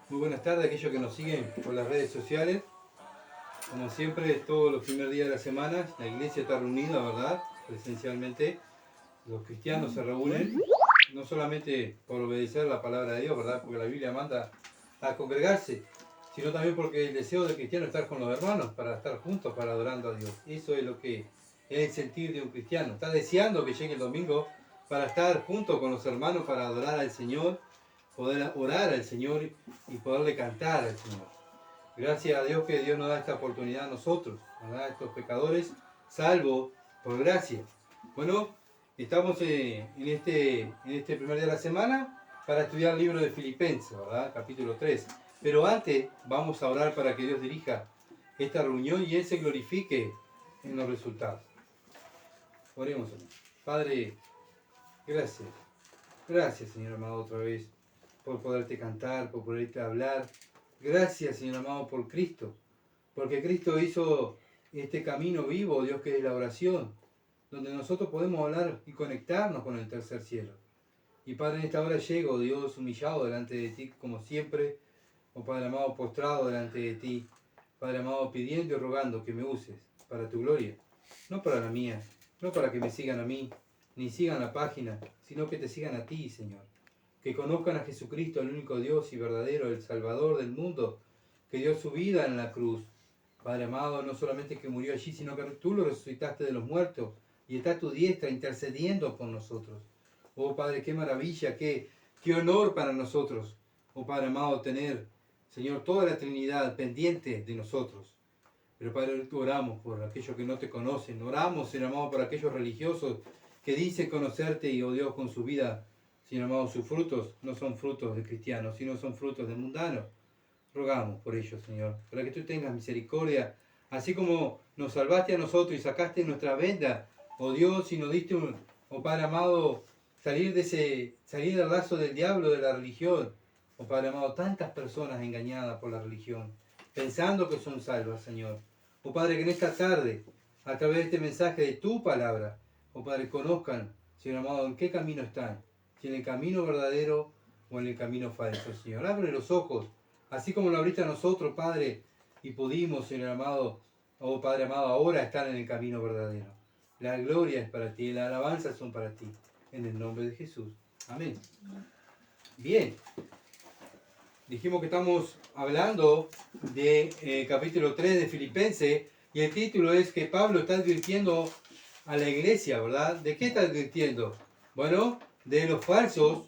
Muy buenas tardes a aquellos que nos siguen por las redes sociales. Como siempre, todos los primeros días de la semana, la iglesia está reunida, ¿verdad? Presencialmente, los cristianos se reúnen, no solamente por obedecer la palabra de Dios, ¿verdad? Porque la Biblia manda a congregarse, sino también porque el deseo del cristiano es estar con los hermanos, para estar juntos, para adorando a Dios. Eso es lo que es el sentir de un cristiano. Está deseando que llegue el domingo para estar junto con los hermanos, para adorar al Señor, poder orar al Señor y poderle cantar al Señor. Gracias a Dios que Dios nos da esta oportunidad a nosotros, ¿verdad? Estos pecadores, salvos por gracia. Bueno, estamos en este primer día de la semana para estudiar el libro de Filipenses, ¿verdad? Capítulo 3. Pero antes vamos a orar para que Dios dirija esta reunión y Él se glorifique en los resultados. Oremos, hermano. Padre, gracias. Gracias, Señor amado, otra vez, por poderte cantar, por poderte hablar. Gracias, Señor amado, por Cristo. Porque Cristo hizo este camino vivo, Dios, que es la oración, donde nosotros podemos hablar y conectarnos con el tercer cielo. Y Padre, en esta hora llego, Dios, humillado delante de ti, como siempre, oh Padre amado, postrado delante de ti, Padre amado, pidiendo y rogando que me uses para tu gloria, no para la mía, no para que me sigan a mí, ni sigan la página, sino que te sigan a ti, Señor. Que conozcan a Jesucristo, el único Dios y verdadero, el Salvador del mundo, que dio su vida en la cruz. Padre amado, no solamente que murió allí, sino que tú lo resucitaste de los muertos y está a tu diestra intercediendo por nosotros. Oh Padre, qué maravilla, qué honor para nosotros, oh Padre amado, tener, Señor, toda la Trinidad pendiente de nosotros. Pero Padre, tú oramos por aquellos que no te conocen, oramos, Señor amado, por aquellos religiosos que dicen conocerte y, oh Dios, con su vida, Señor amado, sus frutos no son frutos de cristianos, sino son frutos de mundanos. Rogamos por ellos, Señor, para que tú tengas misericordia, así como nos salvaste a nosotros y sacaste nuestra venda, oh Dios, y nos diste, oh Padre amado, salir del lazo del diablo, de la religión. Oh Padre amado, tantas personas engañadas por la religión, pensando que son salvas, Señor. Oh Padre, que en esta tarde, a través de este mensaje de tu palabra, oh Padre, conozcan, Señor amado, en qué camino están, si en el camino verdadero o en el camino falso, Señor. Abre los ojos, así como lo abriste a nosotros, Padre, y pudimos, Señor amado, oh Padre amado, ahora estar en el camino verdadero. La gloria es para ti, la alabanza son para ti, en el nombre de Jesús. Amén. Bien. Dijimos que estamos hablando de capítulo 3 de Filipenses y el título es que Pablo está advirtiendo a la iglesia, ¿verdad? ¿De qué está advirtiendo? Bueno, de los falsos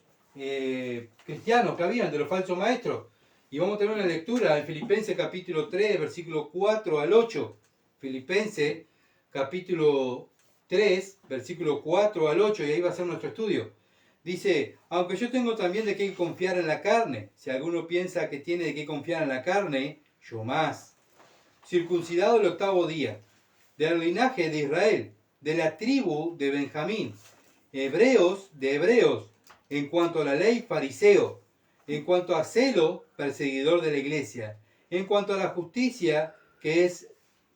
cristianos que habían, de los falsos maestros. Y vamos a tener una lectura en Filipenses capítulo 3, versículo 4 al 8. Filipenses capítulo 3, versículo 4 al 8, y ahí va a ser nuestro estudio. Dice, aunque yo tengo también de qué confiar en la carne, si alguno piensa que tiene de qué confiar en la carne, yo más. Circuncidado el 8º día, del linaje de Israel, de la tribu de Benjamín, hebreos de hebreos, en cuanto a la ley, fariseo, en cuanto a celo, perseguidor de la iglesia, en cuanto a la justicia, que es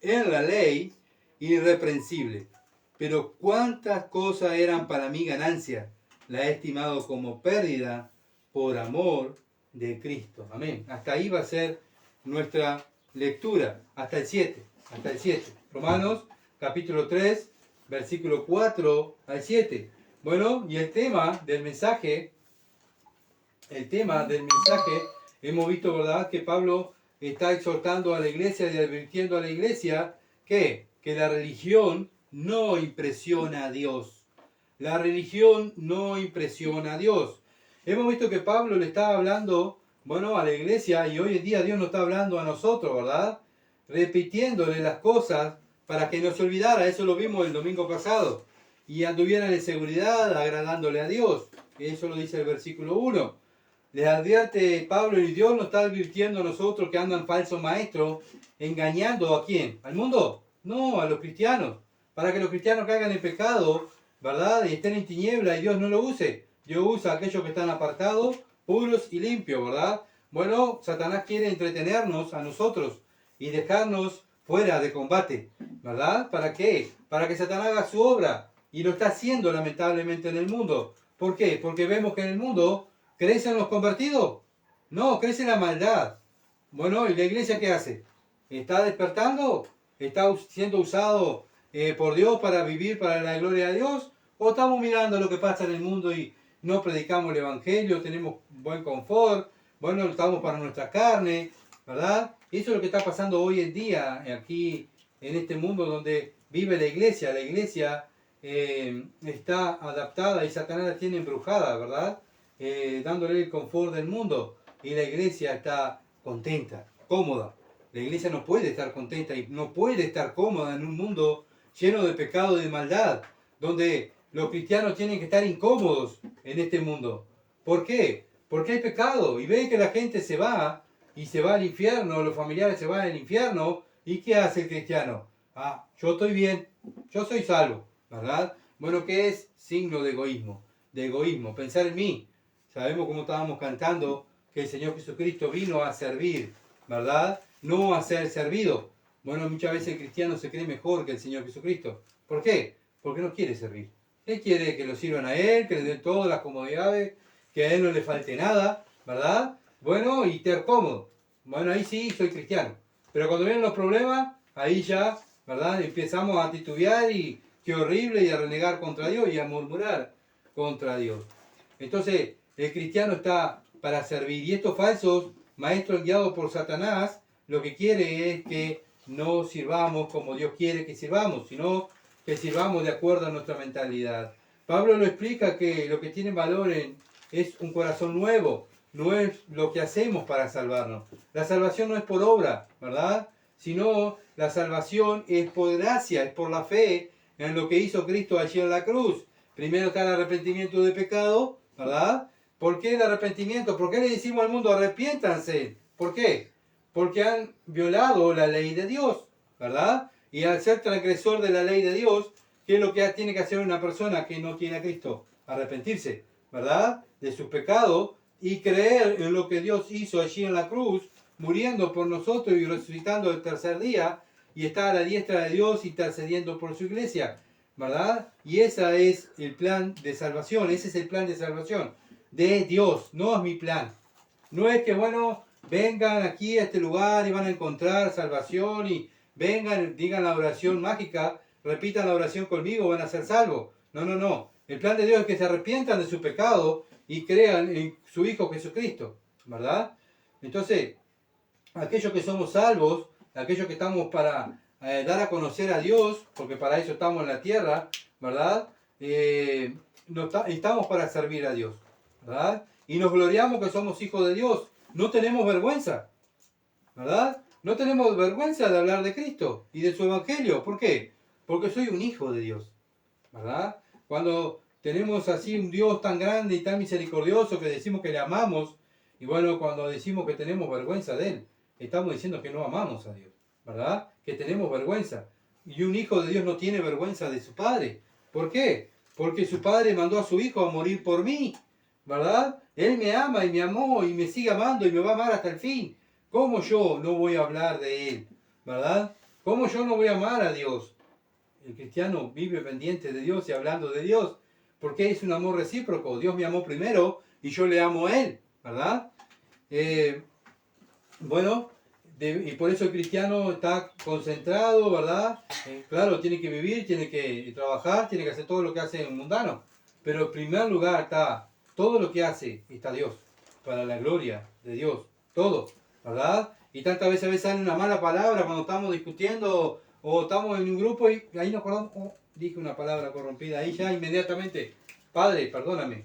en la ley, irreprensible. Pero cuántas cosas eran para mí ganancia, la he estimado como pérdida por amor de Cristo. Amén. Hasta ahí va a ser nuestra lectura, hasta el 7. Romanos capítulo 3, versículo 4 al 7. Bueno, y el tema del mensaje, hemos visto, ¿verdad?, que Pablo está exhortando a la iglesia y advirtiendo a la iglesia que la religión no impresiona a Dios. La religión no impresiona a Dios. Hemos visto que Pablo le estaba hablando, bueno, a la iglesia, y hoy en día Dios nos está hablando a nosotros, ¿verdad? Repitiéndole las cosas para que no se olvidara. Eso lo vimos el domingo pasado. Y anduvieran en seguridad, agradándole a Dios. Eso lo dice el versículo 1. Les advierte Pablo, y Dios nos está advirtiendo a nosotros que andan falsos maestros, engañando ¿a quién? ¿Al mundo? No, a los cristianos. Para que los cristianos caigan en pecado, ¿verdad? Y estén en tiniebla y Dios no lo use. Dios usa a aquellos que están apartados, puros y limpios, ¿verdad? Bueno, Satanás quiere entretenernos a nosotros y dejarnos fuera de combate, ¿verdad? ¿Para qué? Para que Satanás haga su obra. Y lo está haciendo lamentablemente en el mundo. ¿Por qué? Porque vemos que en el mundo crecen los convertidos. No, crece la maldad. Bueno, ¿y la iglesia qué hace? ¿Está despertando? ¿Está siendo usado por Dios para vivir para la gloria de Dios? ¿O estamos mirando lo que pasa en el mundo y no predicamos el Evangelio, tenemos buen confort, bueno, estamos para nuestra carne, ¿verdad? Eso es lo que está pasando hoy en día aquí en este mundo donde vive la iglesia. La iglesia está adaptada y Satanás la tiene embrujada, ¿verdad? Dándole el confort del mundo. Y la iglesia está contenta, cómoda. La iglesia no puede estar contenta y no puede estar cómoda en un mundo lleno de pecado y de maldad, donde los cristianos tienen que estar incómodos en este mundo. ¿Por qué? Porque hay pecado y ven que la gente se va y se va al infierno, los familiares se van al infierno. ¿Y qué hace el cristiano? Ah, yo estoy bien, yo soy salvo, ¿verdad? Bueno, ¿qué es? Signo de egoísmo, pensar en mí. Sabemos como estábamos cantando que el Señor Jesucristo vino a servir, ¿verdad? No a ser servido. Bueno, muchas veces el cristiano se cree mejor que el Señor Jesucristo. ¿Por qué? Porque no quiere servir. Él quiere que lo sirvan a Él, que le den todas las comodidades, que a Él no le falte nada, ¿verdad? Bueno, y estar cómodo. Bueno, ahí sí soy cristiano. Pero cuando vienen los problemas, ahí ya, ¿verdad? Empezamos a titubear y qué horrible, y a renegar contra Dios y a murmurar contra Dios. Entonces, el cristiano está para servir. Y estos falsos maestros guiados por Satanás, lo que quiere es que no sirvamos como Dios quiere que sirvamos, sino que sirvamos de acuerdo a nuestra mentalidad. Pablo lo explica que lo que tiene valor es un corazón nuevo, no es lo que hacemos para salvarnos. La salvación no es por obra, ¿verdad? Sino la salvación es por gracia, es por la fe en lo que hizo Cristo allí en la cruz. Primero está el arrepentimiento de pecado, ¿verdad? ¿Por qué el arrepentimiento? ¿Por qué le decimos al mundo arrepiéntanse? ¿Por qué? Porque han violado la ley de Dios, ¿verdad? Y al ser transgresor de la ley de Dios, ¿qué es lo que tiene que hacer una persona que no tiene a Cristo? Arrepentirse, ¿verdad? De sus pecados y creer en lo que Dios hizo allí en la cruz, muriendo por nosotros y resucitando el tercer día, y está a la diestra de Dios intercediendo por su iglesia, ¿verdad? Y ese es el plan de salvación, ese es el plan de salvación de Dios, no es mi plan. No es que, bueno, vengan aquí a este lugar y van a encontrar salvación y vengan, digan la oración mágica, repitan la oración conmigo, van a ser salvos. No, no, no. El plan de Dios es que se arrepientan de su pecado y crean en su Hijo Jesucristo, ¿verdad? Entonces, aquellos que somos salvos, aquellos que estamos para dar a conocer a Dios, porque para eso estamos en la tierra, ¿verdad? Estamos para servir a Dios, ¿verdad? Y nos gloriamos que somos hijos de Dios. No tenemos vergüenza, ¿verdad? No tenemos vergüenza de hablar de Cristo y de su Evangelio. ¿Por qué? Porque soy un hijo de Dios, ¿verdad? Cuando tenemos así un Dios tan grande y tan misericordioso que decimos que le amamos, y bueno, cuando decimos que tenemos vergüenza de Él, estamos diciendo que no amamos a Dios, ¿verdad? Que tenemos vergüenza. Y un hijo de Dios no tiene vergüenza de su padre. ¿Por qué? Porque su padre mandó a su hijo a morir por mí, ¿verdad? Él me ama y me amó y me sigue amando y me va a amar hasta el fin. ¿Cómo yo no voy a hablar de Él? ¿Verdad? ¿Cómo yo no voy a amar a Dios? El cristiano vive pendiente de Dios y hablando de Dios, porque es un amor recíproco. Dios me amó primero y yo le amo a Él, ¿verdad? Bueno, y por eso el cristiano está concentrado, ¿verdad? Claro, tiene que vivir, tiene que trabajar, tiene que hacer todo lo que hace en mundano, pero en primer lugar está todo lo que hace, está Dios, para la gloria de Dios, todo, ¿verdad? Y tantas veces a veces sale una mala palabra cuando estamos discutiendo o estamos en un grupo y ahí nos acordamos, oh, dije una palabra corrompida, ahí ya inmediatamente, Padre, perdóname,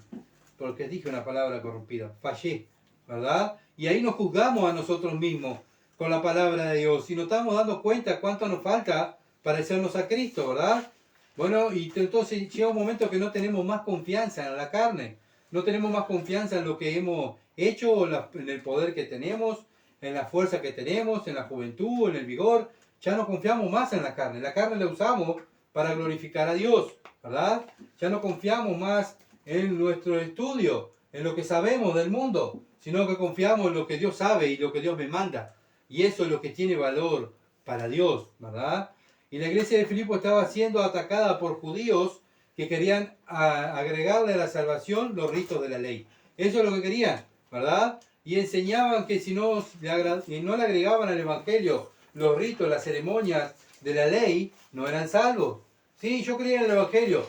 porque dije una palabra corrompida, fallé, ¿verdad? Y ahí nos juzgamos a nosotros mismos con la palabra de Dios y nos estamos dando cuenta cuánto nos falta parecernos a Cristo, ¿verdad? Bueno, y entonces llega un momento que no tenemos más confianza en la carne, no tenemos más confianza en lo que hemos hecho, en el poder que tenemos, en la fuerza que tenemos, en la juventud, en el vigor. Ya no confiamos más en la carne la usamos para glorificar a Dios, ¿verdad? Ya no confiamos más en nuestro estudio, en lo que sabemos del mundo, sino que confiamos en lo que Dios sabe y lo que Dios me manda. Y eso es lo que tiene valor para Dios, ¿verdad? Y la iglesia de Filipo estaba siendo atacada por judíos que querían agregarle a la salvación los ritos de la ley. Eso es lo que querían, ¿verdad? y enseñaban que si no no le agregaban al Evangelio los ritos, las ceremonias de la ley, no eran salvos. Sí, yo creía en el Evangelio.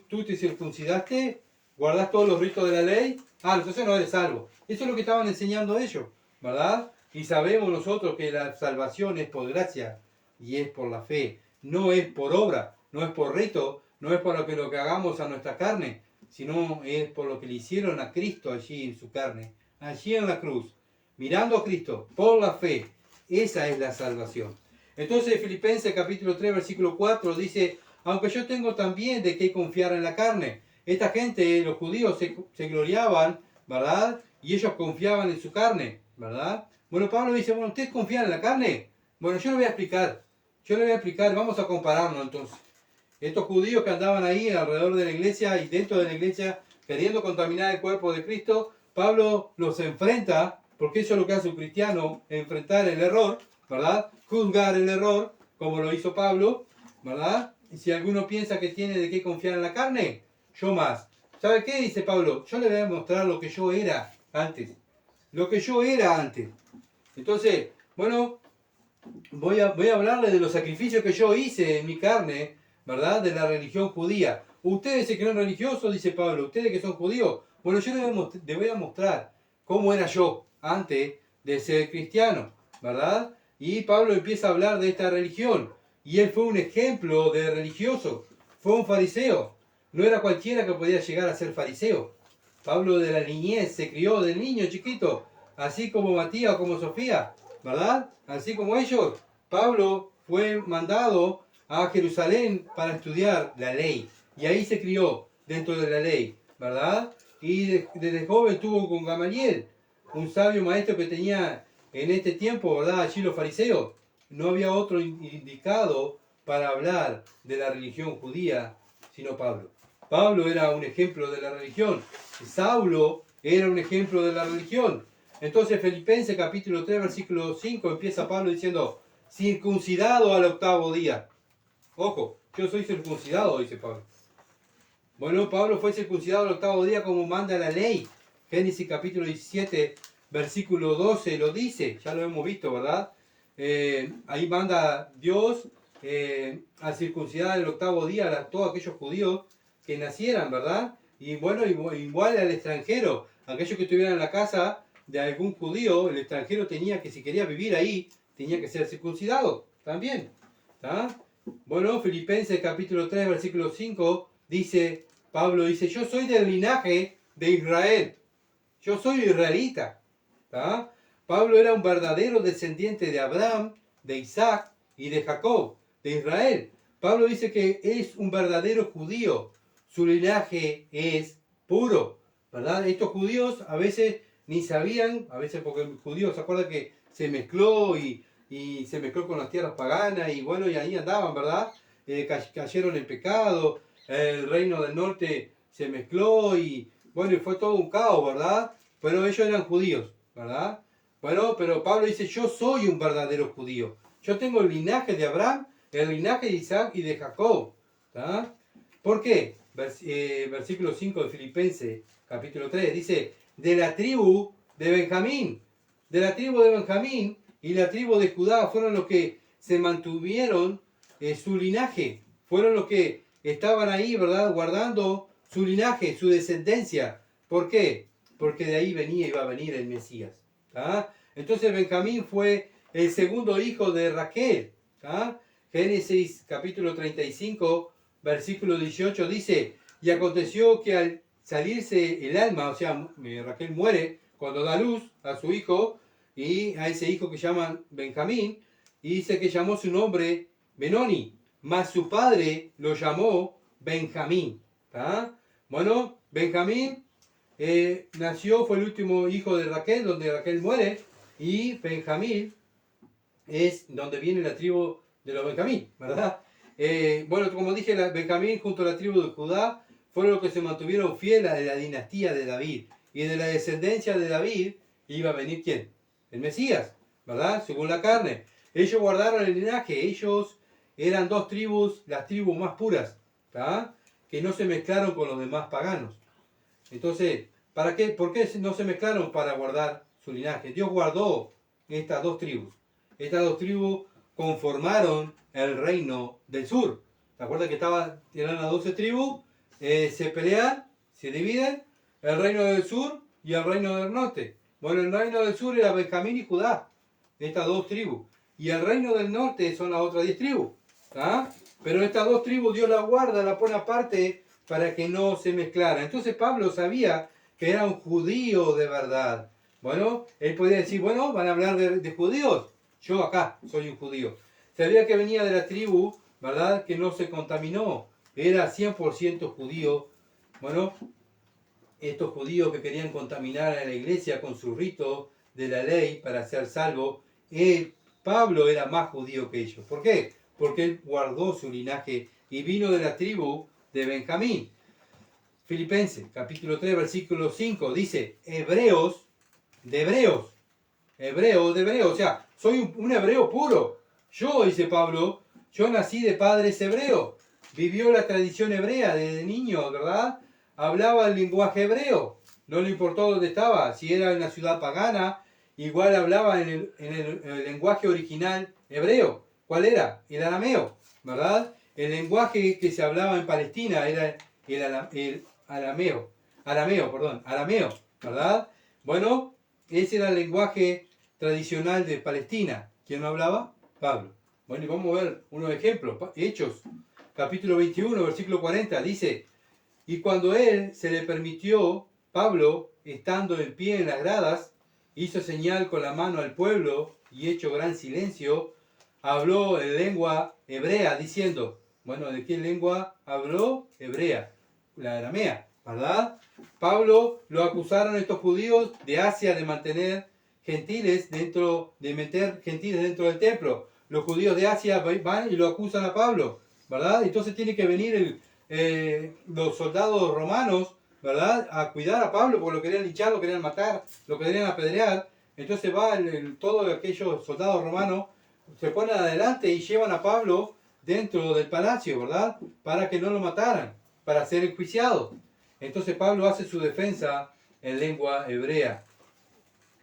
¿Tú te circuncidaste? ¿Guardás todos los ritos de la ley? Ah, entonces no eres salvo. Eso es lo que estaban enseñando ellos, ¿verdad? Y sabemos nosotros que la salvación es por gracia y es por la fe. No es por obra, no es por rito, no es por lo que hagamos a nuestra carne, sino es por lo que le hicieron a Cristo allí en su carne, allí en la cruz, mirando a Cristo, por la fe. Esa es la salvación. Entonces Filipenses capítulo 3, versículo 4 dice, aunque yo tengo también de qué confiar en la carne. Esta gente, los judíos, se gloriaban, ¿verdad? Y ellos confiaban en su carne, ¿verdad? Bueno, Pablo dice, bueno, ¿ustedes confían en la carne? Bueno, yo le voy a explicar. Vamos a compararnos entonces. Estos judíos que andaban ahí alrededor de la iglesia y dentro de la iglesia queriendo contaminar el cuerpo de Cristo, Pablo los enfrenta, porque eso es lo que hace un cristiano, enfrentar el error, ¿verdad? Juzgar el error, como lo hizo Pablo, ¿verdad? Y si alguno piensa que tiene de qué confiar en la carne, yo más. ¿Sabe qué dice Pablo? Yo le voy a mostrar lo que yo era antes. Lo que yo era antes. Entonces, bueno, voy a hablarle de los sacrificios que yo hice en mi carne, ¿verdad? De la religión judía. Ustedes se creen religiosos, dice Pablo. Ustedes que son judíos. Bueno, yo les voy a mostrar cómo era yo antes de ser cristiano, ¿verdad? Y Pablo empieza a hablar de esta religión. Y él fue un ejemplo de religioso. Fue un fariseo. No era cualquiera que podía llegar a ser fariseo. Pablo de la niñez se crió de niño chiquito, así como Matías o como Sofía, ¿verdad? Así como ellos. Pablo fue mandado a Jerusalén para estudiar la ley. Y ahí se crió dentro de la ley, ¿verdad? Y desde joven estuvo con Gamaliel, un sabio maestro que tenía en este tiempo, ¿verdad? Allí los fariseos. No había otro indicado para hablar de la religión judía, sino Pablo. Pablo era un ejemplo de la religión. Saulo era un ejemplo de la religión. Entonces Filipenses capítulo 3, versículo 5 empieza Pablo diciendo, circuncidado al octavo día. Ojo, yo soy circuncidado, dice Pablo. Bueno, Pablo fue circuncidado al octavo día como manda la ley. Génesis capítulo 17, versículo 12 lo dice, ya lo hemos visto, ¿verdad? Ahí manda Dios a circuncidar el octavo día a todos aquellos judíos que nacieran, ¿verdad? Y bueno, igual al extranjero, aquellos que estuvieran en la casa de algún judío, el extranjero tenía que, si quería vivir ahí, tenía que ser circuncidado también. ¿Está? Bueno, Filipenses capítulo 3, versículo 5, Pablo dice, yo soy del linaje de Israel. Yo soy israelita. ¿Está? Pablo era un verdadero descendiente de Abraham, de Isaac y de Jacob, de Israel. Pablo dice que es un verdadero judío. Su linaje es puro, ¿verdad? Estos judíos a veces ni sabían, a veces porque el judío se acuerda que se mezcló y se mezcló con las tierras paganas y bueno, y ahí andaban, ¿verdad? Cayeron en pecado, el reino del norte se mezcló y bueno, y fue todo un caos, ¿verdad? Pero ellos eran judíos, ¿verdad? Bueno, pero Pablo dice, yo soy un verdadero judío. Yo tengo el linaje de Abraham, el linaje de Isaac y de Jacob. ¿Tá? ¿Por qué? Versículo 5 de Filipenses, capítulo 3, dice, de la tribu de Benjamín. De la tribu de Benjamín y la tribu de Judá fueron los que se mantuvieron su linaje. Fueron los que estaban ahí, ¿verdad? Guardando su linaje, su descendencia. ¿Por qué? Porque de ahí iba a venir el Mesías. ¿Tá? Entonces Benjamín fue el segundo hijo de Raquel. ¿Tá? Génesis capítulo 35, versículo 18 dice, y aconteció que al salirse el alma, o sea, Raquel muere cuando da luz a su hijo, y a ese hijo que llaman Benjamín, y dice que llamó su nombre Benoni, mas su padre lo llamó Benjamín. ¿Tá? Bueno, Benjamín nació, fue el último hijo de Raquel, donde Raquel muere, y Benjamín es donde viene la tribu de los Benjamín, ¿verdad? Bueno, como dije, Benjamín junto a la tribu de Judá fueron los que se mantuvieron fieles a la dinastía de David. Y de la descendencia de David iba a venir ¿quién? El Mesías, ¿verdad? Según la carne. Ellos guardaron el linaje, ellos eran dos tribus, las tribus más puras, ¿tá? Que no se mezclaron con los demás paganos. Entonces, ¿para qué? ¿Por qué no se mezclaron? Para guardar su linaje. Dios guardó estas dos tribus. Estas dos tribus conformaron el reino del sur. ¿Te acuerdas que eran las 12 tribus? Se pelean, se dividen, el reino del sur y el reino del norte. Bueno, el reino del sur era Benjamín y Judá, estas dos tribus. Y el reino del norte son las otras 10 tribus. ¿Ah? Pero estas dos tribus Dios las guarda, las pone aparte para que no se mezclaran. Entonces Pablo sabía que era un judío de verdad. Bueno, él podía decir, bueno, van a hablar de judíos. Yo acá soy un judío. Sabía que venía de la tribu, ¿verdad? Que no se contaminó. Era 100% judío. Bueno, estos judíos que querían contaminar a la iglesia con su rito de la ley para ser salvo, Pablo era más judío que ellos. ¿Por qué? Porque él guardó su linaje y vino de la tribu de Benjamín. Filipenses, capítulo 3, versículo 5, dice, hebreos de hebreos. Hebreo de hebreo, o sea, soy un hebreo puro. Yo, dice Pablo, yo nací de padres hebreos. Vivió la tradición hebrea desde niño, ¿verdad? Hablaba el lenguaje hebreo. No le importó dónde estaba. Si era en una ciudad pagana, igual hablaba en el lenguaje original hebreo. ¿Cuál era? El arameo, ¿verdad? El lenguaje que se hablaba en Palestina era el arameo, ¿verdad? Bueno, ese era el lenguaje tradicional de Palestina. ¿Quién lo hablaba? Pablo. Bueno, y vamos a ver unos ejemplos. Hechos, capítulo 21, versículo 40, dice, y cuando él se le permitió, Pablo, estando en pie en las gradas, hizo señal con la mano al pueblo y hecho gran silencio, habló en lengua hebrea, diciendo, bueno, ¿de qué lengua habló? Hebrea, la aramea, ¿verdad? Pablo lo acusaron estos judíos de Asia de meter gentiles dentro del templo. Los judíos de Asia van y lo acusan a Pablo, ¿verdad? Entonces tiene que venir los soldados romanos, ¿verdad?, a cuidar a Pablo porque lo querían linchar, lo querían matar, lo querían apedrear. Entonces va todos aquellos soldados romanos, se ponen adelante y llevan a Pablo dentro del palacio, ¿verdad?, para que no lo mataran, para ser enjuiciado. Entonces Pablo hace su defensa en lengua hebrea.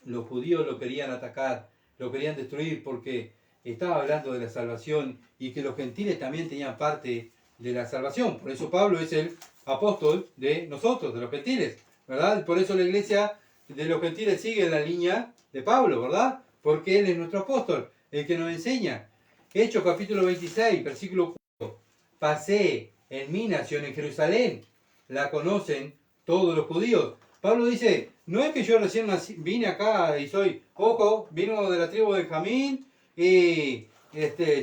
Los judíos lo querían atacar, lo querían destruir porque estaba hablando de la salvación y que los gentiles también tenían parte de la salvación. Por eso Pablo es el apóstol de nosotros, de los gentiles, ¿verdad? Por eso la iglesia de los gentiles sigue la línea de Pablo, ¿verdad? Porque él es nuestro apóstol, el que nos enseña. Hechos capítulo 26, versículo 4. Pasé en mi nación, en Jerusalén, la conocen todos los judíos. Pablo dice, no es que yo recién vine acá y vino de la tribu de Benjamín y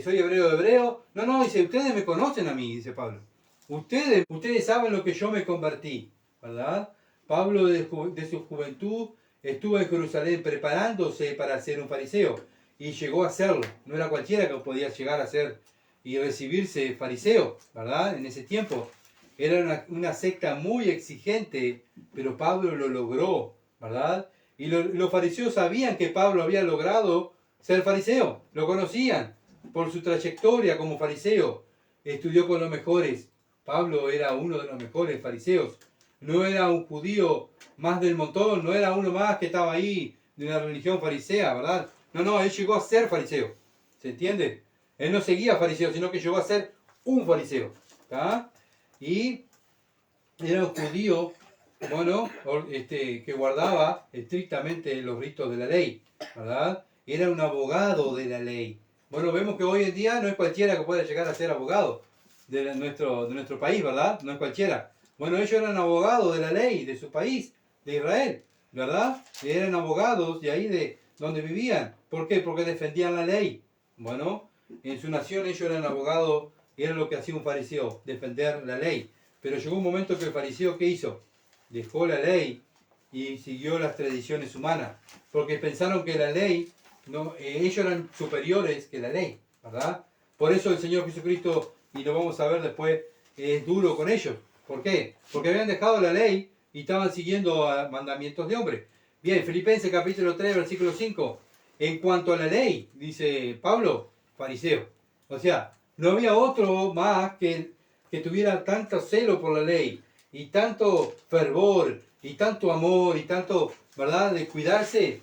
soy hebreo. No, dice, ustedes me conocen a mí, dice Pablo. Ustedes saben lo que yo me convertí, ¿verdad? Pablo de su juventud estuvo en Jerusalén preparándose para ser un fariseo y llegó a serlo. No era cualquiera que podía llegar a ser y recibirse fariseo, ¿verdad? En ese tiempo. Era una secta muy exigente, pero Pablo lo logró, ¿verdad? Y los fariseos sabían que Pablo había logrado ser fariseo, lo conocían por su trayectoria como fariseo. Estudió con los mejores. Pablo era uno de los mejores fariseos. No era un judío más del montón, no era uno más que estaba ahí de una religión farisea, ¿verdad? No, él llegó a ser fariseo. ¿Se entiende? Él no seguía fariseo, sino que llegó a ser un fariseo. ¿Está? Y era un judío, bueno, que guardaba estrictamente los ritos de la ley, ¿verdad? Era un abogado de la ley. Bueno, vemos que hoy en día no es cualquiera que pueda llegar a ser abogado de nuestro país, ¿verdad? No es cualquiera. Bueno, ellos eran abogados de la ley de su país, de Israel, ¿verdad? Eran abogados de ahí de donde vivían. ¿Por qué? Porque defendían la ley. Bueno, en su nación ellos eran abogados. Era lo que hacía un fariseo, defender la ley. Pero llegó un momento que el fariseo, ¿qué hizo? Dejó la ley y siguió las tradiciones humanas. Porque pensaron que la ley, ellos eran superiores que la ley, ¿verdad? Por eso el Señor Jesucristo, y lo vamos a ver después, es duro con ellos. ¿Por qué? Porque habían dejado la ley y estaban siguiendo mandamientos de hombre. Bien, Filipenses capítulo 3, versículo 5. En cuanto a la ley, dice Pablo, fariseo. O sea, no había otro más que tuviera tanto celo por la ley, y tanto fervor, y tanto amor, y tanto, ¿verdad?, de cuidarse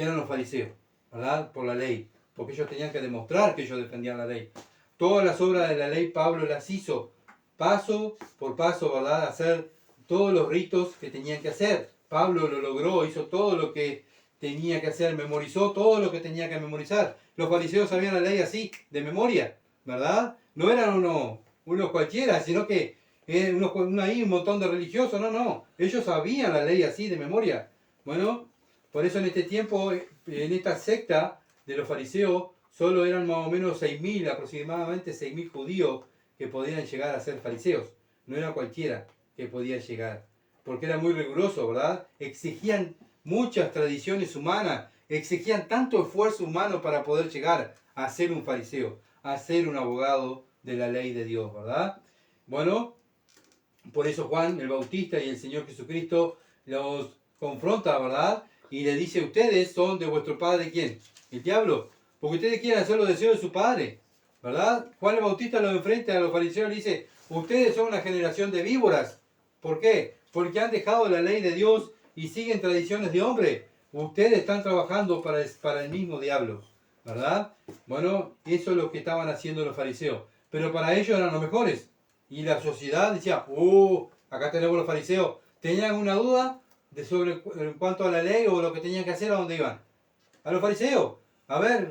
que eran los fariseos, ¿verdad? Por la ley, porque ellos tenían que demostrar que ellos defendían la ley. Todas las obras de la ley Pablo las hizo paso por paso, ¿verdad? Hacer todos los ritos que tenían que hacer. Pablo lo logró, hizo todo lo que tenía que hacer, memorizó todo lo que tenía que memorizar. Los fariseos sabían la ley así, de memoria, ¿verdad? No eran unos cualquiera, sino que ahí un montón de religiosos, no. Ellos sabían la ley así, de memoria. Bueno, por eso en este tiempo, en esta secta de los fariseos, solo eran más o menos 6.000, aproximadamente 6.000 judíos que podían llegar a ser fariseos. No era cualquiera que podía llegar, porque era muy riguroso, ¿verdad? Exigían muchas tradiciones humanas, exigían tanto esfuerzo humano para poder llegar a ser un fariseo, a ser un abogado de la ley de Dios, ¿verdad? Bueno, por eso Juan el Bautista y el Señor Jesucristo los confronta, ¿verdad? Y le dice, ustedes son de vuestro padre, ¿quién? El diablo, porque ustedes quieren hacer los deseos de su padre, ¿verdad? Juan el Bautista los enfrenta a los fariseos y le dice, ustedes son una generación de víboras. ¿Por qué? Porque han dejado la ley de Dios y siguen tradiciones de hombre. Ustedes están trabajando para el mismo diablo, ¿verdad? Bueno, eso es lo que estaban haciendo los fariseos. Pero para ellos eran los mejores. Y la sociedad decía, acá tenemos los fariseos. ¿Tenían una duda sobre en cuanto a la ley o lo que tenían que hacer? ¿A dónde iban? A los fariseos. A ver,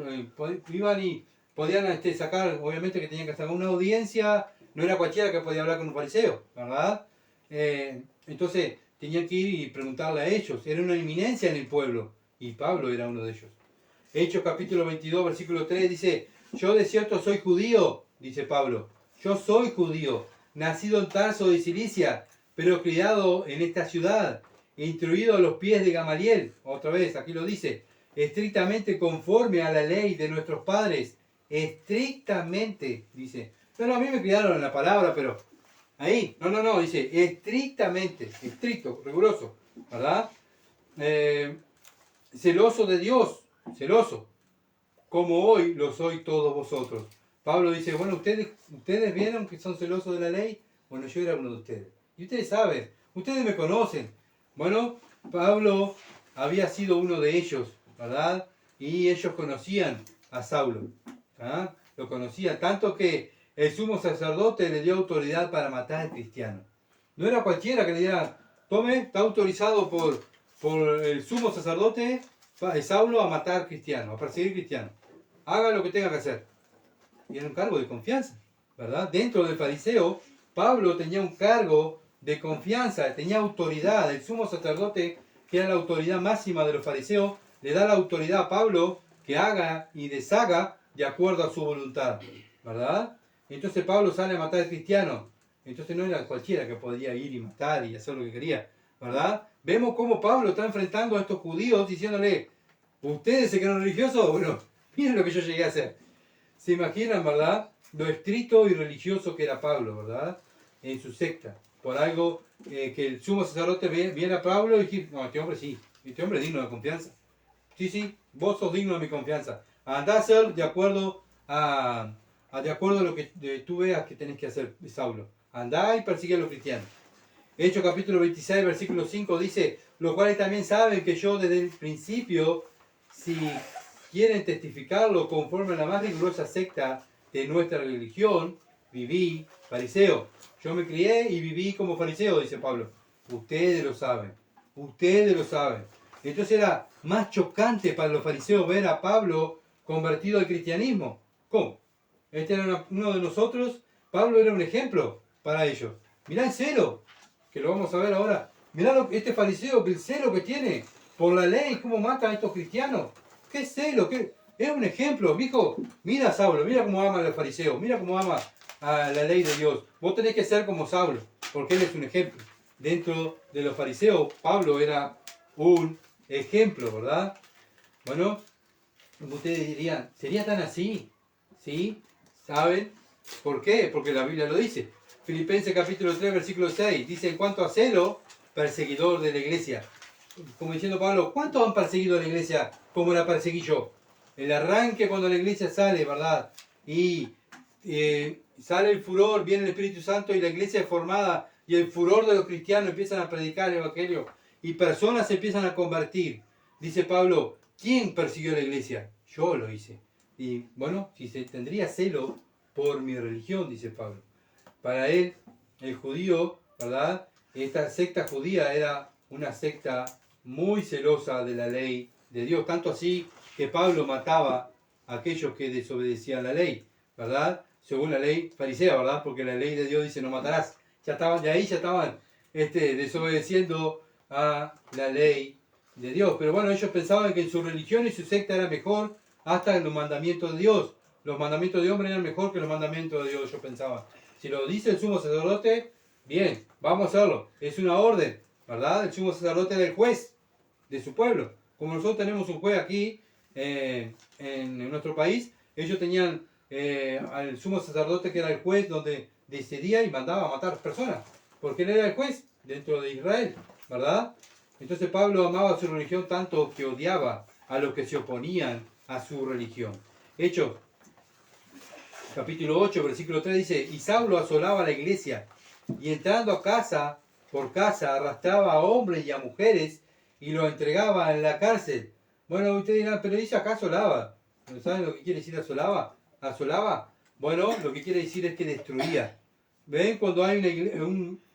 iban y podían sacar, obviamente que tenían que sacar una audiencia. No era cualquiera que podía hablar con un fariseo, ¿verdad? Entonces tenían que ir y preguntarle a ellos. Era una eminencia en el pueblo. Y Pablo era uno de ellos. Hechos capítulo 22, versículo 3 dice, yo de cierto soy judío, dice Pablo. Yo soy judío, nacido en Tarso de Cilicia, pero criado en esta ciudad, instruido a los pies de Gamaliel, otra vez, aquí lo dice, estrictamente conforme a la ley de nuestros padres, estrictamente, dice. No, a mí me criaron en la palabra, pero ahí, no, dice, estrictamente, estricto, riguroso, ¿verdad? Celoso de Dios, celoso, como hoy lo sois todos vosotros. Pablo dice, bueno, ¿ustedes vieron que son celosos de la ley? Bueno, yo era uno de ustedes. Y ustedes saben, ustedes me conocen. Bueno, Pablo había sido uno de ellos, ¿verdad? Y ellos conocían a Saulo. ¿Ah? Lo conocían, tanto que el sumo sacerdote le dio autoridad para matar al cristiano. No era cualquiera que le diera, tome, está autorizado por el sumo sacerdote Saulo a matar cristianos, a perseguir cristianos. Haga lo que tenga que hacer. Y era un cargo de confianza, ¿verdad? Dentro del fariseo, Pablo tenía un cargo de confianza, tenía autoridad. El sumo sacerdote, que era la autoridad máxima de los fariseos, le da la autoridad a Pablo que haga y deshaga de acuerdo a su voluntad, ¿verdad? Entonces Pablo sale a matar al cristiano. Entonces no era cualquiera que podía ir y matar y hacer lo que quería, ¿verdad? Vemos cómo Pablo está enfrentando a estos judíos diciéndole, ¿ustedes se quedaron religiosos? Bueno, miren lo que yo llegué a hacer. ¿Se imaginan, verdad? Lo estricto y religioso que era Pablo, ¿verdad? En su secta. Por algo que el sumo sacerdote viene a Pablo y dice, no, este hombre sí, este hombre es digno de confianza. Sí, vos sos digno de mi confianza. Andá a hacer de acuerdo a lo que tú veas que tenés que hacer, Saulo. Andá y persigue a los cristianos. Hechos capítulo 26, versículo 5 dice, los cuales también saben que yo desde el principio, si quieren testificarlo conforme a la más rigurosa secta de nuestra religión, viví fariseo. Yo me crié y viví como fariseo, dice Pablo. Ustedes lo saben. Ustedes lo saben. Entonces era más chocante para los fariseos ver a Pablo convertido al cristianismo. ¿Cómo? Este era uno de nosotros. Pablo era un ejemplo para ellos. Mirá el celo, que lo vamos a ver ahora. Mirá este fariseo, el celo que tiene por la ley, cómo mata a estos cristianos. ¿Qué celo? Es un ejemplo, hijo. Mira a Saulo, mira cómo ama a los fariseos, mira cómo ama a la ley de Dios. Vos tenés que ser como Saulo, porque él es un ejemplo. Dentro de los fariseos, Pablo era un ejemplo, ¿verdad? Bueno, ustedes dirían, ¿sería tan así? ¿Sí? ¿Saben? ¿Por qué? Porque la Biblia lo dice. Filipenses capítulo 3, versículo 6, dice, en cuanto a celo, perseguidor de la iglesia. Como diciendo Pablo, ¿cuántos han perseguido a la iglesia como la perseguí yo? El arranque cuando la iglesia sale, ¿verdad? Y sale el furor, viene el Espíritu Santo y la iglesia es formada y el furor de los cristianos empiezan a predicar el evangelio y personas se empiezan a convertir. Dice Pablo, ¿quién persiguió a la iglesia? Yo lo hice. Y bueno, si se tendría celo por mi religión, dice Pablo. Para él, el judío, ¿verdad? Esta secta judía era una secta muy celosa de la ley de Dios, tanto así que Pablo mataba a aquellos que desobedecían la ley, ¿verdad? Según la ley farisea, ¿verdad? Porque la ley de Dios dice no matarás. Ya estaban, de ahí ya estaban desobedeciendo a la ley de Dios. Pero bueno, ellos pensaban que en su religión y su secta era mejor hasta los mandamientos de Dios. Los mandamientos de hombre eran mejor que los mandamientos de Dios, ellos pensaban. Si lo dice el sumo sacerdote, bien, vamos a hacerlo. Es una orden, ¿verdad? El sumo sacerdote era el juez de su pueblo. Como nosotros tenemos un juez aquí en nuestro país, ellos tenían al sumo sacerdote que era el juez donde decidía y mandaba a matar personas. Porque él era el juez dentro de Israel, ¿verdad? Entonces Pablo amaba su religión tanto que odiaba a los que se oponían a su religión. Hechos capítulo 8, versículo 3 dice, y Saulo asolaba la iglesia, y entrando a casa por casa arrastraba a hombres y a mujeres, y los entregaba en la cárcel. Bueno, ustedes dirán, pero dice acá asolaba. ¿Saben lo que quiere decir asolaba? ¿Asolaba? Bueno, lo que quiere decir es que destruía. ¿Ven? Cuando hay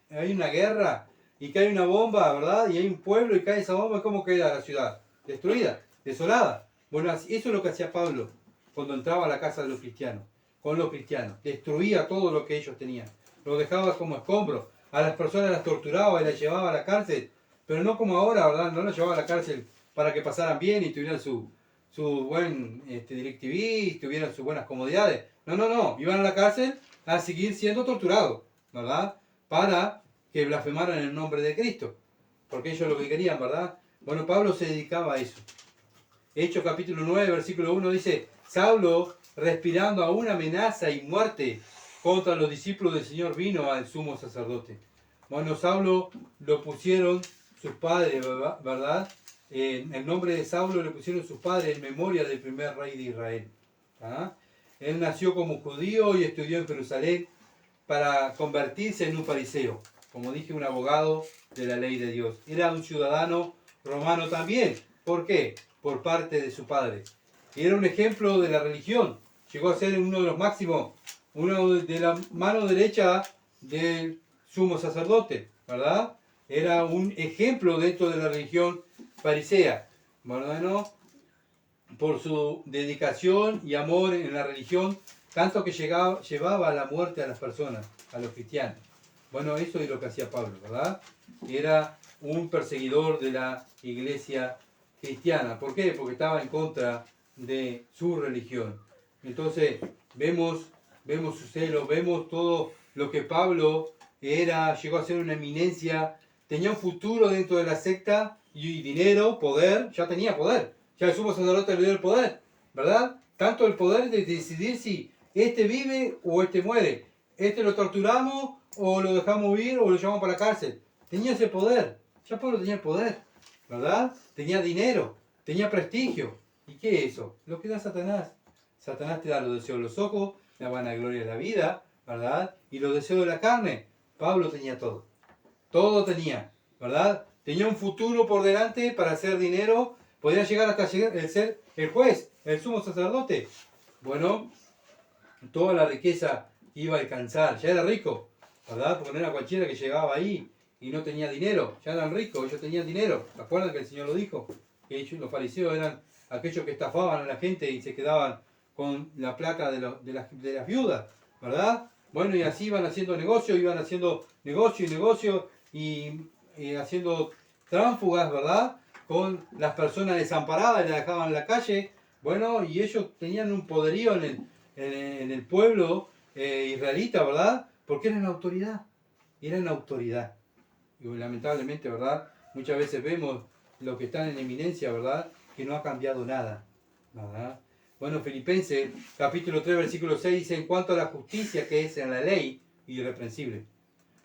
hay una guerra, y cae una bomba, ¿verdad? Y hay un pueblo, y cae esa bomba, ¿cómo queda la ciudad? Destruida, desolada. Bueno, eso es lo que hacía Pablo cuando entraba a la casa de los cristianos. Con los cristianos, destruía todo lo que ellos tenían, los dejaba como escombros, a las personas las torturaba y las llevaba a la cárcel, pero no como ahora, ¿verdad? No las llevaba a la cárcel para que pasaran bien y tuvieran su buen DirecTV, tuvieran sus buenas comodidades. No, iban a la cárcel a seguir siendo torturados, ¿verdad? Para que blasfemaran el nombre de Cristo, porque ellos lo que querían, ¿verdad? Bueno, Pablo se dedicaba a eso. Hechos capítulo 9, versículo 1 dice, Saulo, respirando aún amenaza y muerte contra los discípulos del Señor, vino al sumo sacerdote. Bueno, Saulo lo pusieron sus padres, ¿verdad? El nombre de Saulo le pusieron sus padres en memoria del primer rey de Israel. ¿Ah? Él nació como judío y estudió en Jerusalén para convertirse en un fariseo, como dije, un abogado de la ley de Dios. Era un ciudadano romano también. ¿Por qué? Por parte de su padre. Y era un ejemplo de la religión. Llegó a ser uno de los máximos, uno de la mano derecha del sumo sacerdote, ¿verdad? Era un ejemplo dentro de la religión farisea, ¿verdad? Por su dedicación y amor en la religión, tanto que llevaba a la muerte a las personas, a los cristianos. Bueno, eso es lo que hacía Pablo, ¿verdad? Era un perseguidor de la iglesia cristiana. ¿Por qué? Porque estaba en contra de su religión. Entonces vemos su celo, vemos todo lo que Pablo llegó a ser una eminencia, tenía un futuro dentro de la secta y dinero, poder, ya tenía poder, ya el sumo sacerdote le dio el poder, ¿verdad? Tanto el poder de decidir si este vive o este muere, este lo torturamos o lo dejamos vivir o lo llevamos para la cárcel. Tenía ese poder, ya Pablo tenía el poder, ¿verdad? Tenía dinero, tenía prestigio. ¿Y qué es eso? Lo que da Satanás. Satanás te da los deseos de los ojos, la vanagloria de la vida, ¿verdad? Y los deseos de la carne. Pablo tenía todo. Todo tenía, ¿verdad? Tenía un futuro por delante para hacer dinero. Podría llegar hasta ser el juez, el sumo sacerdote. Bueno, toda la riqueza iba a alcanzar. Ya era rico, ¿verdad? Porque no era cualquiera que llegaba ahí y no tenía dinero. Ya eran ricos, ellos tenían dinero. ¿Se acuerdan que el Señor lo dijo? Que ellos, los fariseos, eran aquellos que estafaban a la gente y se quedaban con la plata de las viudas, ¿verdad? Bueno, y así iban haciendo negocio y haciendo tránsfugas, ¿verdad? Con las personas desamparadas, las dejaban en la calle. Bueno, y ellos tenían un poderío en el pueblo israelita, ¿verdad? Porque eran autoridad. Y lamentablemente, ¿verdad? Muchas veces vemos los que están en eminencia, ¿verdad? Que no ha cambiado nada, ¿verdad? Bueno, Filipenses capítulo 3, versículo 6 dice, en cuanto a la justicia que es en la ley, irreprensible.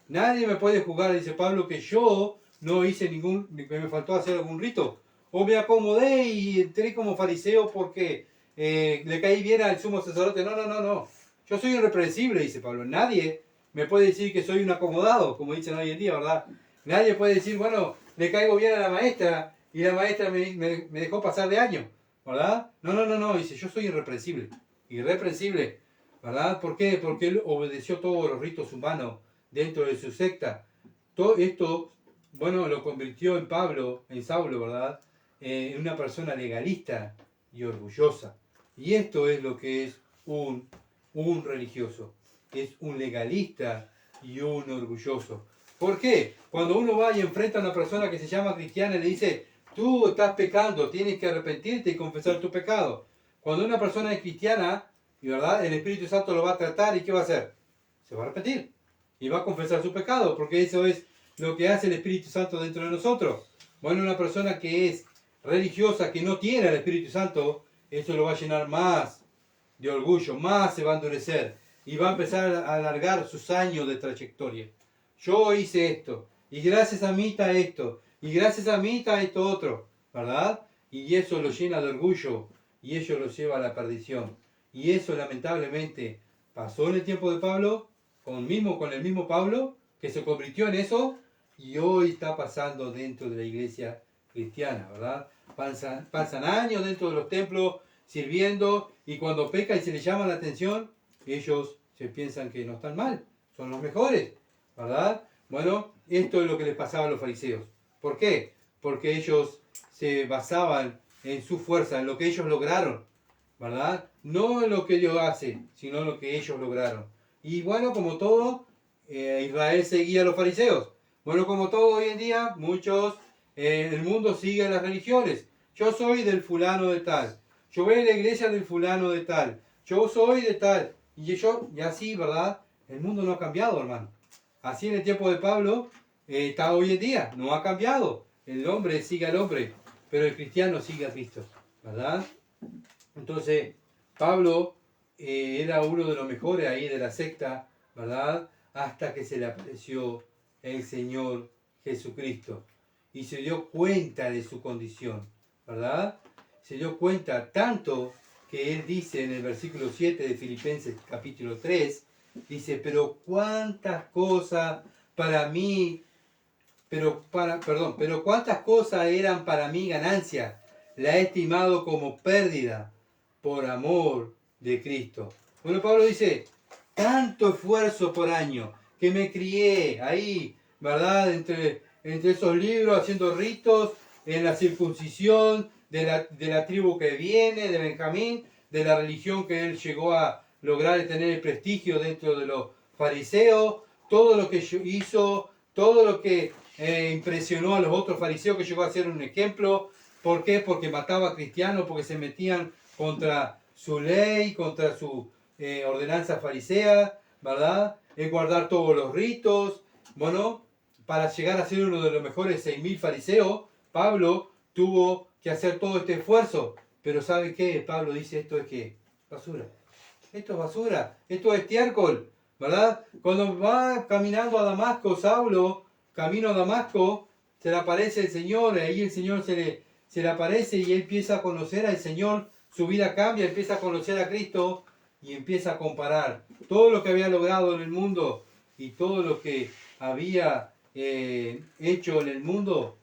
Nadie me puede juzgar, dice Pablo, que yo no hice que me faltó hacer algún rito. O me acomodé y entré como fariseo porque le caí bien al sumo sacerdote. No. Yo soy irreprensible, dice Pablo. Nadie me puede decir que soy un acomodado, como dicen hoy en día, ¿verdad? Nadie puede decir, bueno, le caigo bien a la maestra y la maestra me dejó pasar de año, ¿verdad? No, dice, yo soy irreprensible, ¿verdad? ¿Por qué? Porque él obedeció todos los ritos humanos dentro de su secta. Todo esto, bueno, lo convirtió en Saulo, ¿verdad? En una persona legalista y orgullosa. Y esto es lo que es un religioso. Es un legalista y un orgulloso. ¿Por qué? Cuando uno va y enfrenta a una persona que se llama cristiana y le dice, tú estás pecando, tienes que arrepentirte y confesar tu pecado. Cuando una persona es cristiana, y verdad, el Espíritu Santo lo va a tratar y ¿qué va a hacer? Se va a arrepentir y va a confesar su pecado, porque eso es lo que hace el Espíritu Santo dentro de nosotros. Bueno, una persona que es religiosa, que no tiene el Espíritu Santo, eso lo va a llenar más de orgullo, más se va a endurecer y va a empezar a alargar sus años de trayectoria. Yo hice esto, y gracias a mí está esto, y gracias a mí está esto otro, ¿verdad? Y eso lo llena de orgullo, y eso lo lleva a la perdición. Y eso lamentablemente pasó en el tiempo de Pablo, con el mismo Pablo, que se convirtió en eso, y hoy está pasando dentro de la iglesia cristiana, ¿verdad? Pasan años dentro de los templos sirviendo, y cuando peca y se les llama la atención, ellos se piensan que no están mal, son los mejores, ¿verdad? Bueno, esto es lo que les pasaba a los fariseos. ¿Por qué? Porque ellos se basaban en su fuerza, en lo que ellos lograron, ¿verdad? No en lo que Dios hace, sino en lo que ellos lograron. Y bueno, como todo, Israel seguía a los fariseos. Bueno, como todo hoy en día, muchos en el mundo siguen las religiones. Yo soy del fulano de tal. Yo voy a la iglesia del fulano de tal. Yo soy de tal. Y así, ¿verdad? El mundo no ha cambiado, hermano. Así en el tiempo de Pablo está hoy en día. No ha cambiado. El hombre sigue al hombre, pero el cristiano sigue a Cristo, ¿verdad? Entonces, Pablo era uno de los mejores ahí de la secta, ¿verdad? Hasta que se le apareció el Señor Jesucristo y se dio cuenta de su condición, ¿verdad? Se dio cuenta tanto que él dice en el versículo 7 de Filipenses capítulo 3, dice, pero cuántas cosas para mí, pero cuántas cosas eran para mí ganancia, la he estimado como pérdida por amor de Cristo. Bueno, Pablo dice, tanto esfuerzo por año, que me crié ahí, ¿verdad? Entre esos libros, haciendo ritos, en la circuncisión de la tribu que viene, de Benjamín, de la religión que él llegó a lograr tener el prestigio dentro de los fariseos, todo lo que hizo, todo lo que impresionó a los otros fariseos, que llegó a ser un ejemplo. ¿Por qué? Porque mataba a cristianos, porque se metían contra su ley, contra su ordenanza farisea, ¿verdad? Es guardar todos los ritos. Bueno, para llegar a ser uno de los mejores 6.000 fariseos, Pablo tuvo que hacer todo este esfuerzo. Pero ¿sabe qué? Pablo dice, esto es ¿qué? Basura. Esto es basura, esto es estiércol, ¿verdad? Cuando va caminando a Damasco, Saulo, camino a Damasco, se le aparece el Señor, ahí el Señor se le aparece y él empieza a conocer al Señor, su vida cambia, empieza a conocer a Cristo y empieza a comparar todo lo que había logrado en el mundo y todo lo que había hecho en el mundo,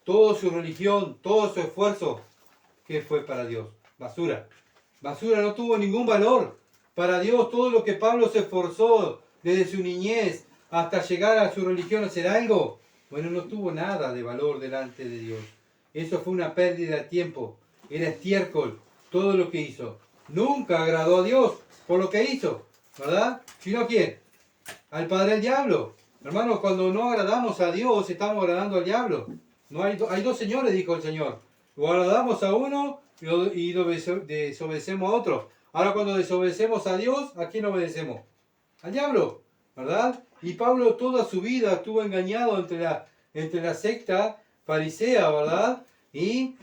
toda su religión, todo su esfuerzo, ¿qué fue para Dios? Basura. Basura, no tuvo ningún valor. Para Dios, todo lo que Pablo se esforzó desde su niñez hasta llegar a su religión a hacer algo, bueno, no tuvo nada de valor delante de Dios. Eso fue una pérdida de tiempo. Era estiércol todo lo que hizo. Nunca agradó a Dios por lo que hizo, ¿verdad? ¿Sino a quién? Al padre del diablo. Hermanos, cuando no agradamos a Dios, estamos agradando al diablo. No hay dos señores, dijo el Señor. O agradamos a uno y desobedecemos a otro. Ahora cuando desobedecemos a Dios, ¿a quién obedecemos? Al diablo, ¿verdad? Y Pablo toda su vida estuvo engañado entre la secta farisea, ¿verdad? Y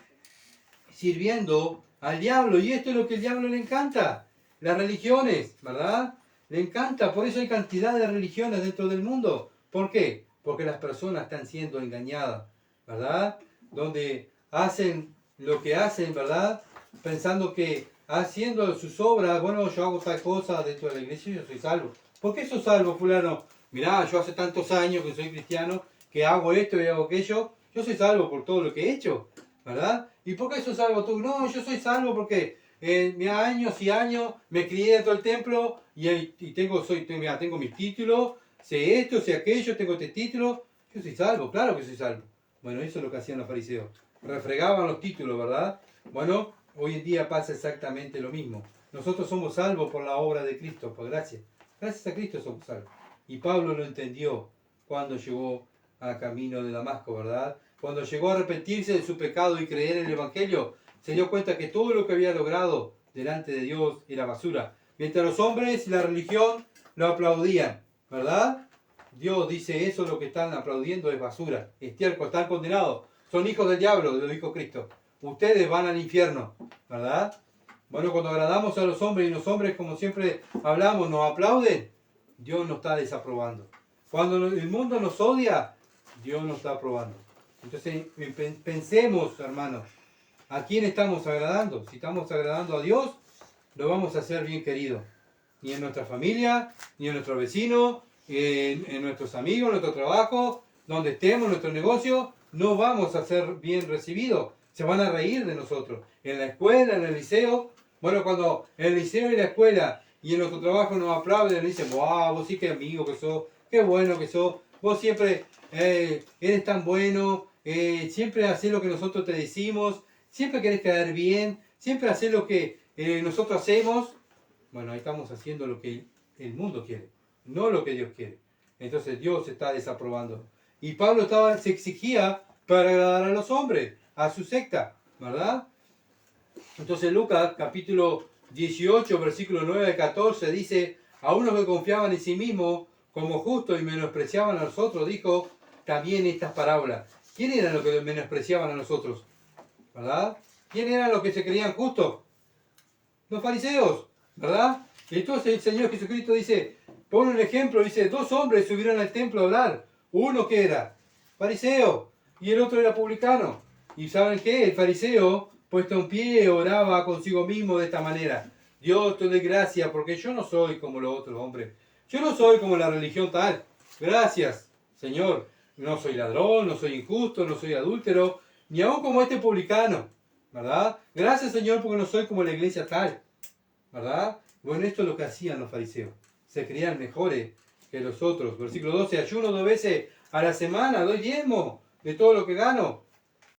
sirviendo al diablo. Y esto es lo que el diablo le encanta. Las religiones, ¿verdad? Le encanta. Por eso hay cantidad de religiones dentro del mundo. ¿Por qué? Porque las personas están siendo engañadas, ¿verdad? Donde hacen lo que hacen, ¿verdad? Pensando que haciendo sus obras, bueno, yo hago tal cosa dentro de la iglesia y yo soy salvo. ¿Por qué sos salvo, fulano? Mirá, yo hace tantos años que soy cristiano, que hago esto y hago aquello. Yo soy salvo por todo lo que he hecho. ¿verdad? ¿Y por qué sos salvo tú? No, yo soy salvo porque años y años me crié dentro del templo y tengo mis títulos, sé esto, sé aquello, tengo este título. Yo soy salvo, claro que soy salvo. Bueno, eso es lo que hacían los fariseos. Refregaban los títulos, ¿verdad? Bueno, hoy en día pasa exactamente lo mismo. Nosotros somos salvos por la obra de Cristo, por gracia. Gracias a Cristo somos salvos. Y Pablo lo entendió cuando llegó a camino de Damasco, ¿verdad? Cuando llegó a arrepentirse de su pecado y creer en el Evangelio, se dio cuenta que todo lo que había logrado delante de Dios era basura. Mientras los hombres y la religión lo aplaudían, ¿verdad? Dios dice eso, lo que están aplaudiendo es basura, estiércol, están condenados. Son hijos del diablo, lo dijo Cristo. Ustedes van al infierno, ¿verdad? Bueno, cuando agradamos a los hombres y los hombres, como siempre hablamos, nos aplauden, Dios nos está desaprobando. Cuando el mundo nos odia, Dios nos está aprobando. Entonces, pensemos, hermanos, ¿a quién estamos agradando? Si estamos agradando a Dios, lo vamos a hacer bien querido. Ni en nuestra familia, ni en nuestro vecino, en nuestros amigos, en nuestro trabajo, donde estemos, en nuestro negocio, no vamos a ser bien recibidos. Se van a reír de nosotros. En la escuela, en el liceo. Bueno, cuando en el liceo y la escuela y en nuestro trabajo nos aplauden, nos dicen, wow, vos sí que amigo que sos, qué bueno que sos, vos siempre eres tan bueno, siempre haces lo que nosotros te decimos, siempre querés quedar bien, siempre haces lo que nosotros hacemos. Bueno, ahí estamos haciendo lo que el mundo quiere, no lo que Dios quiere. Entonces Dios está desaprobando. Y Pablo se exigía para agradar a los hombres, a su secta, ¿verdad? Entonces Lucas capítulo 18, versículo 9 al 14 dice, a unos que confiaban en sí mismos como justos y menospreciaban a los otros, dijo también estas parábolas. ¿Quién eran los que menospreciaban a los otros? ¿Verdad? ¿Quién eran los que se creían justos? Los fariseos, ¿verdad? Entonces el Señor Jesucristo dice, pone un ejemplo, dice, dos hombres subieron al templo a hablar. Uno que era fariseo y el otro era publicano. ¿Y saben qué? El fariseo, puesto en pie, oraba consigo mismo de esta manera. Dios te doy gracias porque yo no soy como los otros hombres. Yo no soy como la religión tal. Gracias, Señor. No soy ladrón, no soy injusto, no soy adúltero, ni aún como este publicano. ¿Verdad? Gracias, Señor, porque no soy como la iglesia tal. ¿Verdad? Bueno, esto es lo que hacían los fariseos. Se creían mejores que los otros. Versículo 12, ayuno 2 veces a la semana, doy diezmo de todo lo que gano.